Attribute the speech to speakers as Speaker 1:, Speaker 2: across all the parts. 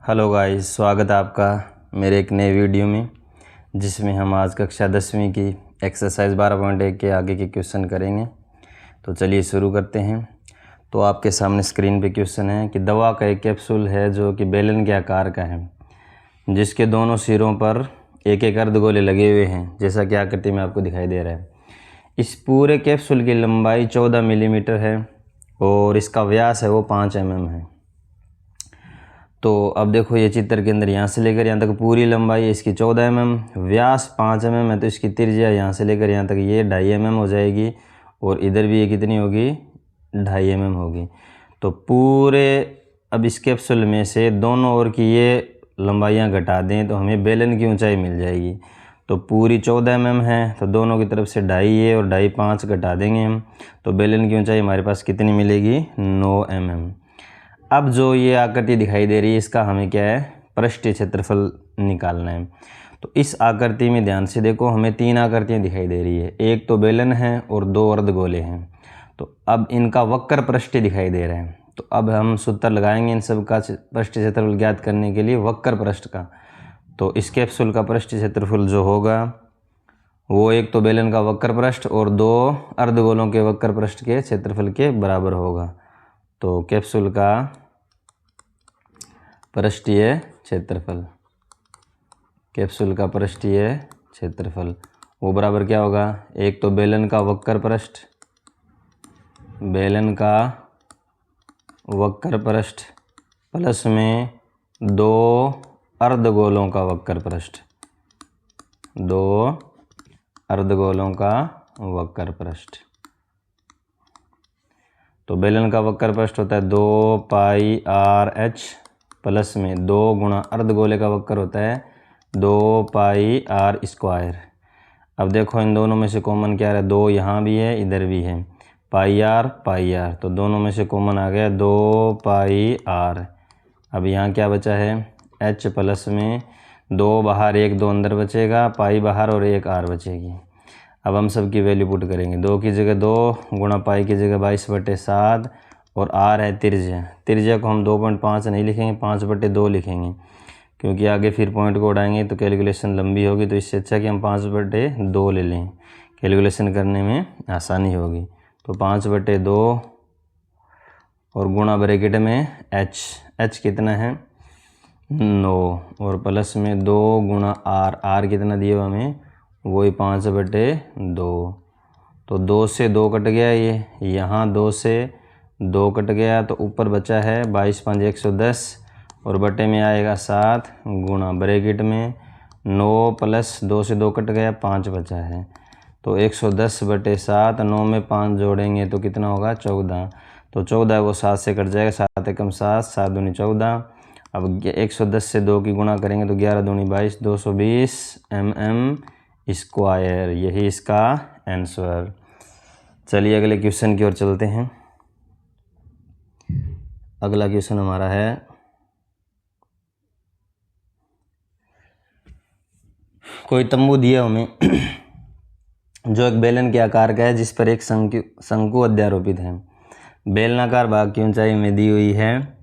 Speaker 1: Hello guys, स्वागत है आपका मेरे एक नए वीडियो में, जिसमें हम आज कक्षा 10वीं की एक्सरसाइज 12.1 के आगे के क्वेश्चन करेंगे। तो चलिए शुरू करते हैं। तो आपके सामने स्क्रीन पे क्वेश्चन है कि दवा का एक कैप्सूल है जो कि बेलन के आकार का है, जिसके दोनों सिरों पर एक एक अर्धगोले लगे हुए हैं, जैसा कि आकृति में आपको दिखाई दे रहा है। इस पूरे कैप्सूल की लंबाई 14 मिलीमीटर है और इसका व्यास है वो 5 mm है। तो अब देखो, ये चित्र के अंदर यहाँ से लेकर यहाँ तक पूरी लंबाई है इसकी 14 mm, व्यास 5 mm है, तो इसकी त्रिज्या यहाँ से लेकर यहाँ तक ये 2.5 mm हो जाएगी और इधर भी ये कितनी होगी, 2.5 mm होगी। तो पूरे अब इस कैप्सूल में से दोनों ओर की ये लंबाइयाँ घटा दें तो हमें बेलन की ऊंचाई मिल जाएगी। तो पूरी 14 mm है, तो दोनों की तरफ से 2.5 है और 2.5 5 घटा देंगे हम, तो बेलन की ऊंचाई हमारे पास कितनी मिलेगी, 9 mm। अब जो ये आकृति दिखाई दे रही है, इसका हमें क्या है, पृष्ठीय क्षेत्रफल निकालना है। तो इस आकृति में ध्यान से देखो, हमें 3 आकृतियाँ दिखाई दे रही है, एक तो बेलन है और 2 अर्धगोले हैं। तो अब इनका वक्र पृष्ठीय दिखाई दे रहा है, तो अब हम सूत्र लगाएंगे इन सब का पृष्ठीय क्षेत्रफल ज्ञात करने के लिए वक्र पृष्ठ का। तो इस कैप्सूल का पृष्ठीय क्षेत्रफल जो होगा वो एक तो बेलन का वक्र पृष्ठ और 2 अर्धगोलों के वक्र पृष्ठ के क्षेत्रफल के बराबर होगा। तो कैप्सूल का पृष्ठीय क्षेत्रफल, कैप्सूल का पृष्ठीय क्षेत्रफल वो बराबर क्या होगा, एक तो बेलन का वक्र पृष्ठ, बेलन का वक्र पृष्ठ प्लस में 2 अर्धगोलों का वक्र पृष्ठ, 2 अर्धगोलों का वक्र पृष्ठ। तो बेलन का वक्र पृष्ठ होता है 2 πr/h प्लस में 2 गुणा अर्धगोले का वक्र होता है 2 πr²। अब देखो, इन दोनों में से कॉमन क्या है, 2 यहाँ भी है इधर भी है, πr, तो दोनों में से कॉमन आ गया 2 πr। अब यहाँ क्या बचा है, h प्लस में 2 बाहर 1 2 अंदर बचेगा, पाई बाहर और 1 r बचेगी। अब हम सब की वैल्यू पुट करेंगे, 2 की जगह 2 गुणा पाई की जगह 22/7 और r है त्रिज्या। त्रिज्या को हम 2.5 नहीं लिखेंगे, 5/2 लिखेंगे, क्योंकि आगे फिर पॉइंट को उड़ाएंगे तो कैलकुलेशन लंबी होगी। तो इससे अच्छा कि हम 5/2 ले लें, कैलकुलेशन करने में आसानी होगी। तो 5/2 और गुणा ब्रैकेट में h कितना है, 9 और प्लस में 2 गुणा r कितना दिया हुआ हमें, वही 5/2। तो 2 से 2 कट गया, ये यहाँ 2 से 2 कट गया, तो ऊपर बचा है 22 5 110 और बटे में आएगा 7 गुणा ब्रैकेट में 9 प्लस 2 से 2 कट गया, 5 बचा है। तो 110/7, 9 में 5 जोड़ेंगे तो कितना होगा, 14। तो 14 वो 7 से कट जाएगा, 7 एकम 7, 7 दूनी 14। अब 110 से 2 की गुणा करेंगे तो 11 दूनी 22, 220 mm²। यही इसका आंसर। चलिए अगले क्वेश्चन की ओर चलते हैं। अगला क्वेश्चन हमारा है, कोई तंबू दिया हमें जो एक बेलन के आकार का है, जिस पर एक शंकु अध्यारोपित है। बेलनाकार भाग की ऊंचाई में दी हुई है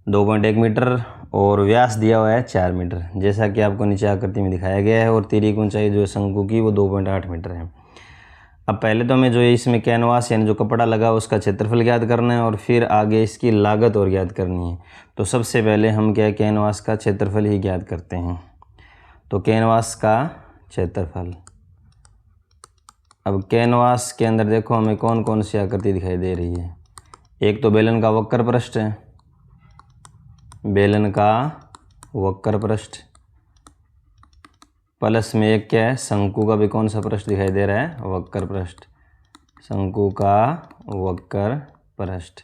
Speaker 1: 2.1 मीटर और व्यास दिया हुआ है 4 मीटर, जैसा कि आपको नीचे आकृति में दिखाया गया है। और तिर्यक ऊंचाई जो है शंकु की वो 2.8 मीटर है। अब पहले तो हमें जो है इसमें कैनवास यानी जो कपड़ा लगा उसका क्षेत्रफल ज्ञात करना है और फिर आगे इसकी लागत और ज्ञात करनी है। तो सबसे पहले हम क्या है, कैनवास का क्षेत्रफल ही ज्ञात करते हैं। तो कैनवास का क्षेत्रफल, अब कैनवास के अंदर देखो हमें कौन कौन सी आकृति दिखाई दे रही है। एक तो बेलन का वक्र पृष्ठ है, बेलन का वक्र पृष्ठ प्लस में एक क्या है, शंकु का भी कौन सा पृष्ठ दिखाई दे रहा है, वक्र पृष्ठ, शंकु का वक्र पृष्ठ।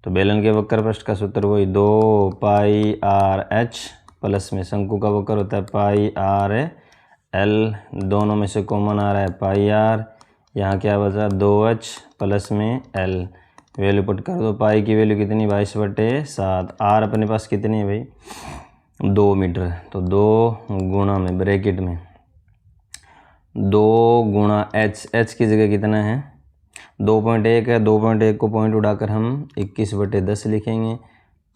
Speaker 1: तो बेलन के वक्र पृष्ठ का सूत्र वही 2 πr/h प्लस में शंकु का वक्र होता है πr/l, दोनों में से कॉमन आ रहा है πr। यहाँ क्या बचा, 2h प्लस में l, वैल्यू पुट कर दो। पाई की वैल्यू कितनी, 22/7। r अपने पास कितनी है भाई, 2 मीटर। तो 2 गुणा में ब्रैकेट में 2 गुणा h की जगह कितना है, 2.1 है, 2.1 को पॉइंट उड़ाकर हम 21/10 लिखेंगे।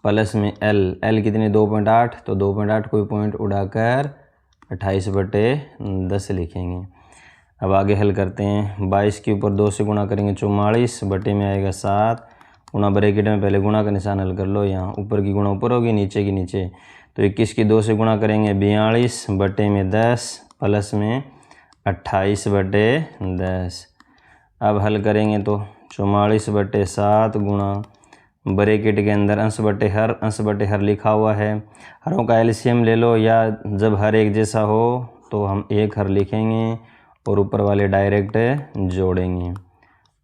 Speaker 1: प्लस में एल कितनी 2.8, तो 2.8 कोई पॉइंट उड़ाकर 28/10 लिखेंगे। अब आगे हल करते हैं। 22 के ऊपर 2 से गुणा करेंगे 44 बटे में आएगा 7 गुणा ब्रैकेट में पहले गुणा का निशान हल कर लो। यहाँ ऊपर की गुणा ऊपर होगी, नीचे की नीचे, तो 21 की 2 से गुणा करेंगे 42 बटे में 10 प्लस में 28/10। अब हल करेंगे तो 44/7 गुणा ब्रैकेट के अंदर अंश बटे हर लिखा हुआ है। हरों का एलसीएम ले लो, या जब हर एक जैसा हो तो हम एक हर लिखेंगे और ऊपर वाले डायरेक्ट जोड़ेंगे।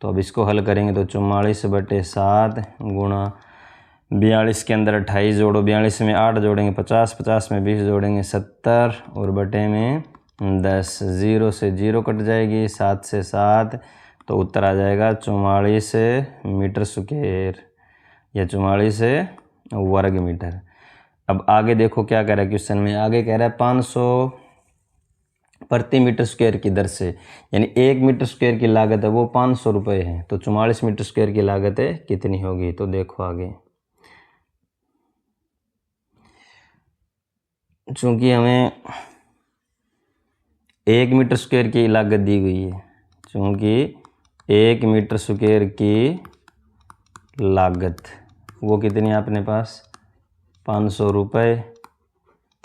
Speaker 1: तो अब इसको हल करेंगे तो 44/7 गुणा 42 के अंदर 28 जोड़ो, 42 में 8 जोड़ेंगे 50, 50 में 20 जोड़ेंगे 70 और बटे में 10। 0 से 0 कट जाएगी, 7 से 7, तो उत्तर आ जाएगा 44 मीटर स्क्वायर या 44 वर्ग मीटर। अब आगे देखो क्या कह रहा है क्वेश्चन में। आगे कह रहा है 500 प्रति मीटर स्क्वायर की दर से, यानी 1 मीटर स्क्वायर की लागत है वो 500 रुपये है, तो 44 मीटर स्क्वायर की लागत है कितनी होगी। तो देखो आगे, चूँकि हमें 1 मीटर स्क्वायर की लागत दी गई है, चूँकि 1 मीटर स्क्वायर की लागत वो कितनी है अपने पास 500 रुपये,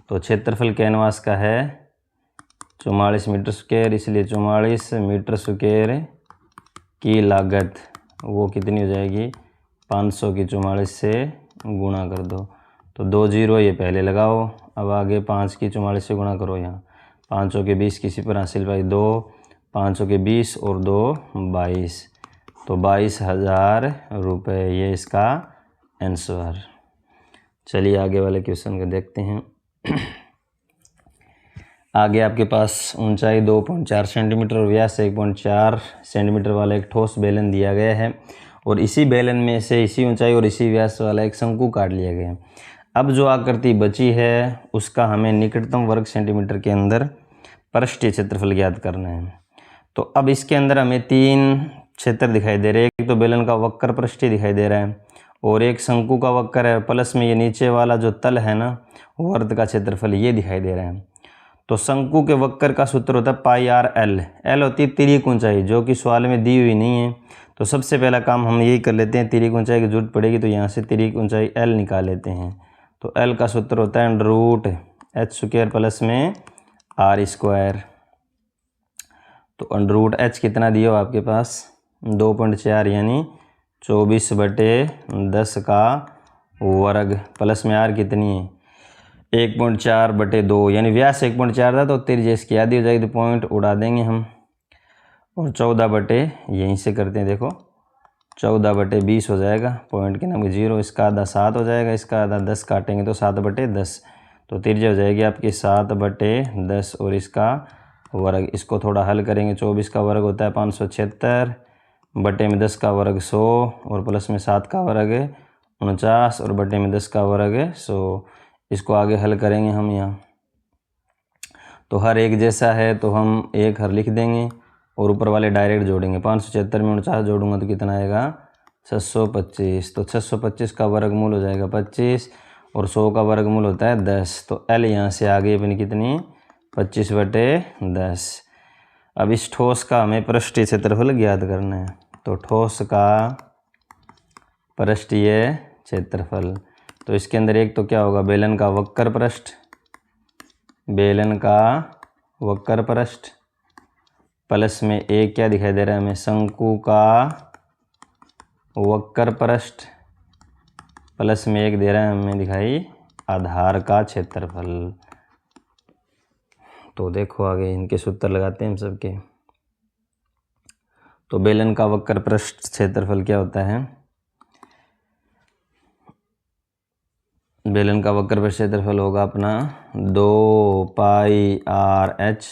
Speaker 1: तो क्षेत्रफल कैनवास का है 44 मीटर स्क्वायर, इसलिए 44 मीटर स्क्वायर की लागत वो कितनी हो जाएगी 500 की 44 से गुणा कर दो, तो 2 0 ये पहले लगाओ। अब आगे 5 की 44 से गुणा करो, यहाँ 500 के 20 किसी पर हासिल पाई 2, 500 के 20 और 2 22, तो 22,000 रुपये ये इसका आंसर। चलिए आगे वाले क्वेश्चन को देखते हैं। आगे आपके पास ऊंचाई 2.4 सेंटीमीटर और व्यास 1.4 सेंटीमीटर वाला एक ठोस बेलन दिया गया है, और इसी बेलन में से इसी ऊंचाई और इसी व्यास वाला एक शंकु काट लिया गया है। अब जो आकृति बची है उसका हमें निकटतम वर्ग सेंटीमीटर के अंदर पृष्ठीय क्षेत्रफल ज्ञात करना है। तो अब इसके अंदर हमें 3 क्षेत्र दिखाई दे रहे हैं। एक तो बेलन का वक्र पृष्ठीय दिखाई दे रहा है, और एक शंकु का वक्र है, प्लस में ये नीचे वाला जो तल है ना वर्ग का क्षेत्रफल ये दिखाई दे रहा है। तो शंकु के वक्र का सूत्र होता है πr/l। एल होती है तिर्यक ऊंचाई, जो कि सवाल में दी हुई नहीं है। तो सबसे पहला काम हम यही कर लेते हैं, तिर्यक ऊंचाई की जरूरत पड़ेगी तो यहाँ से तिर्यक ऊंचाई l निकाल लेते हैं। तो l का सूत्र होता है √h² प्लस में r²। तो √h कितना दिया हो आपके पास 2.4 यानी 24/10 का वर्ग, प्लस में r कितनी है 1.4/2, यानी व्यास 1.4 था तो त्रिज्या इसकी आधी हो जाएगी, तो पॉइंट उड़ा देंगे हम, और 14 यहीं से करते हैं, देखो 14/20 हो जाएगा, पॉइंट के नाम 0, इसका आधा 7 हो जाएगा, इसका आधा 10 काटेंगे तो 7/10, तो त्रिज्या हो जाएगी आपकी 7/10 और इसका वर्ग। इसको थोड़ा हल करेंगे, 24 का वर्ग होता है 576 बटे में 10 का वर्ग 100 और प्लस में 7 का वर्ग 49 और बटे में 10 का वर्ग 100। इसको आगे हल करेंगे हम यहाँ, तो हर एक जैसा है तो हम एक हर लिख देंगे और ऊपर वाले डायरेक्ट जोड़ेंगे। 576 में 49 जोड़ूंगा तो कितना आएगा 625, तो 625 का वर्गमूल हो जाएगा 25 और 100 का वर्गमूल होता है 10, तो एल यहाँ से आगे अपनी कितनी 25/10। अब इस ठोस का हमें पृष्ठीय क्षेत्रफल ज्ञात करना है, तो ठोस का पृष्ठीय क्षेत्रफल, तो इसके अंदर एक तो क्या होगा बेलन का वक्र पृष्ठ, बेलन का वक्र पृष्ठ, प्लस में एक क्या दिखाई दे रहा है हमें शंकु का वक्र पृष्ठ, प्लस में एक दे रहा है हमें दिखाई आधार का क्षेत्रफल। तो देखो आगे इनके सूत्र लगाते हैं हम सबके। तो बेलन का वक्र पृष्ठ क्षेत्रफल क्या होता है, बेलन का वक्र पृष्ठ क्षेत्रफल होगा अपना 2πr/h,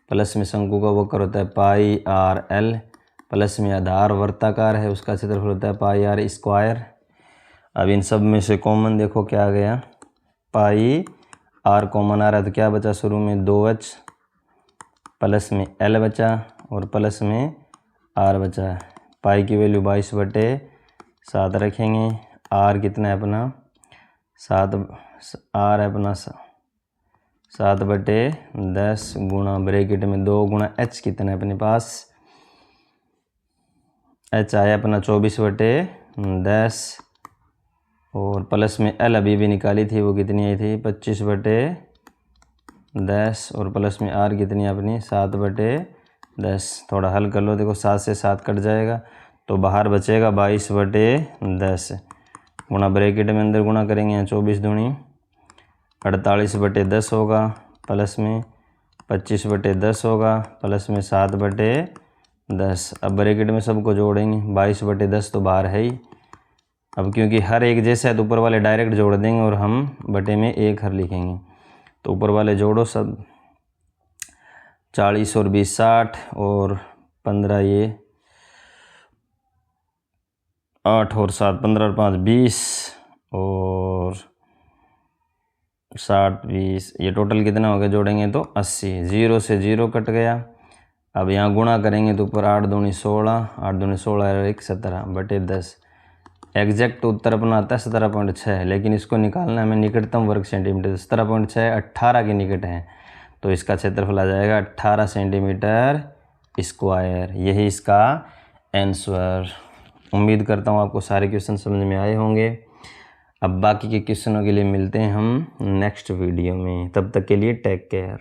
Speaker 1: प्लस में शंकु का वक्र होता है πr/l, प्लस में आधार वर्ताकार है उसका क्षेत्रफल होता है πr²। अब इन सब में से कॉमन देखो क्या आ गया, πr कॉमन आ रहा है तो क्या बचा शुरू में 2h, प्लस में l बचा और प्लस में r बचा। पाई की वैल्यू 22/7 रखेंगे, r कितना है अपना 7 आर है अपना 7/10 गुणा ब्रैकेट में 2 गुणा एच कितना है अपने पास, एच आया अपना 24/10 और प्लस में एल अभी भी निकाली थी, वो कितनी आई थी 25/10 और प्लस में आर कितनी अपनी 7/10। थोड़ा हल कर लो, देखो 7 से 7 कट जाएगा तो बाहर बचेगा 22/10 गुणा ब्रैकेट में अंदर गुणा करेंगे 24 दूनी 48/10 होगा, प्लस में 25/10 होगा, प्लस में 7/10। अब ब्रैकेट में सबको जोड़ेंगे 22/10 तो बाहर है ही। अब क्योंकि हर एक जैसा है तो ऊपर वाले डायरेक्ट जोड़ देंगे और हम बटे में 1 हर लिखेंगे। तो ऊपर वाले जोड़ो सब, 40 और 20 60 और 15 ये 8 और 7 15 और 5 20 और 60 20 ये टोटल कितना हो गया जोड़ेंगे तो 80। 0 से 0 कट गया। अब यहाँ गुणा करेंगे तो ऊपर 8 दूनी 16 8 दूनी 16 और 1 17/10। एग्जैक्ट उत्तर अपना आता है 17.6, लेकिन इसको निकालना हमें निकटतम वर्ग सेंटीमीटर। 17.6 18 के निकट है तो इसका क्षेत्रफल आ जाएगा 18 सेंटीमीटर स्क्वायर। यही इसका आंसर। उम्मीद करता हूँ आपको सारे क्वेश्चन समझ में आए होंगे। अब बाकी के क्वेश्चनों के लिए मिलते हैं हम नेक्स्ट वीडियो में, तब तक के लिए टेक केयर।